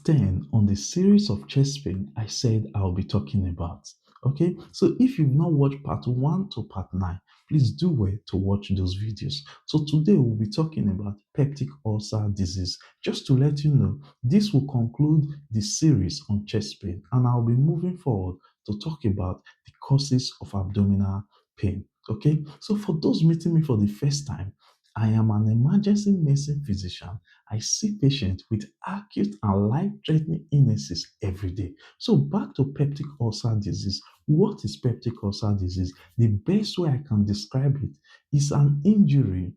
10 on the series of chest pain I said I'll be talking about. Okay, so if you've not watched part 1 to part 9, please do well to watch those videos. So today we'll be talking about peptic ulcer disease. Just to let you know, this will conclude the series on chest pain, and I'll be moving forward to talk about the causes of abdominal pain. Okay, so for those meeting me for the first time, I am an emergency medicine physician. I see patients with acute and life-threatening illnesses every day. So back to peptic ulcer disease. What is peptic ulcer disease? The best way I can describe it is an injury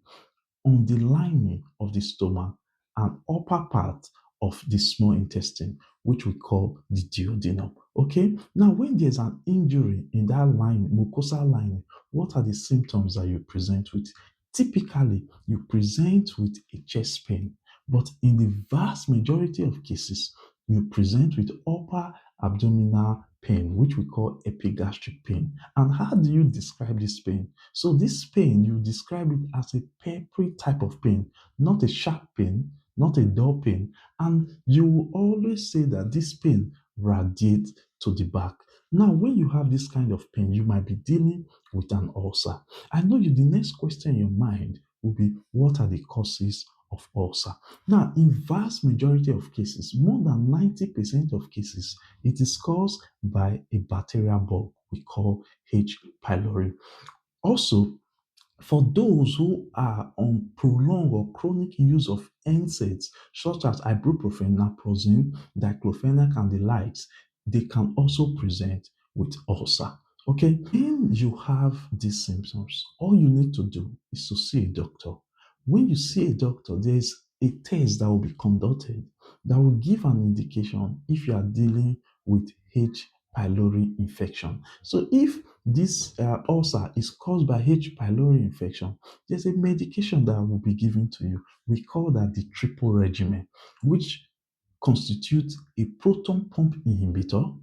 on the lining of the stomach and upper part of the small intestine, which we call the duodenum. Okay, now when there's an injury in that line, mucosal lining, what are the symptoms that you present with? Typically, you present with a chest pain, but in the vast majority of cases, you present with upper abdominal pain, which we call epigastric pain. And how do you describe this pain? So this pain, you describe it as a peppery type of pain, not a sharp pain, not a dull pain. And you will always say that this pain radiates to the back. Now, when you have this kind of pain, you might be dealing with an ulcer. I know you, the next question in your mind will be, what are the causes of ulcer? Now, in vast majority of cases, more than 90% of cases, it is caused by a bacterial bug we call H. pylori. Also, for those who are on prolonged or chronic use of NSAIDs, such as ibuprofen, naproxen, diclofenac, and the likes, they can also present with ulcer. Okay, when you have these symptoms, all you need to do is to see a doctor. When you see a doctor, there's a test that will be conducted that will give an indication if you are dealing with H. pylori infection. So if this ulcer is caused by H. pylori infection, there's a medication that will be given to you. We call that the triple regimen, which constitutes a proton pump inhibitor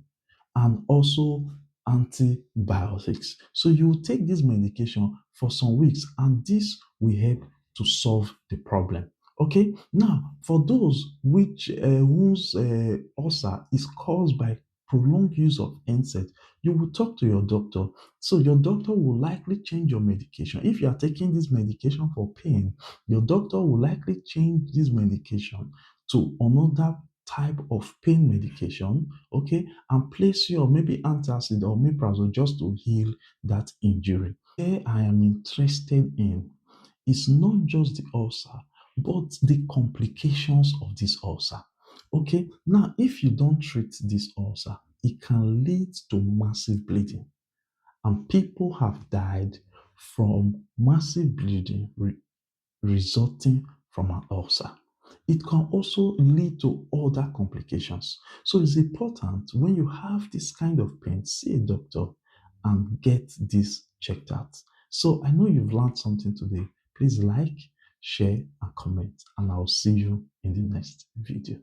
and also antibiotics. So you will take this medication for some weeks, and this will help to solve the problem. Okay, now for those which whose ulcer is caused by prolonged use of NSAID, you will talk to your doctor. So your doctor will likely change your medication. If you are taking this medication for pain, your doctor will likely change this medication to another type of pain medication, okay, and place you on maybe antacid or omeprazole just to heal that injury. Where I am interested in is not just the ulcer, but the complications of this ulcer. Okay, now if you don't treat this ulcer, it can lead to massive bleeding, and people have died from massive bleeding resulting from an ulcer. It can also lead to other complications. So it's important when you have this kind of pain, see a doctor and get this checked out. So I know you've learned something today. Please like, share, and comment, and I'll see you in the next video.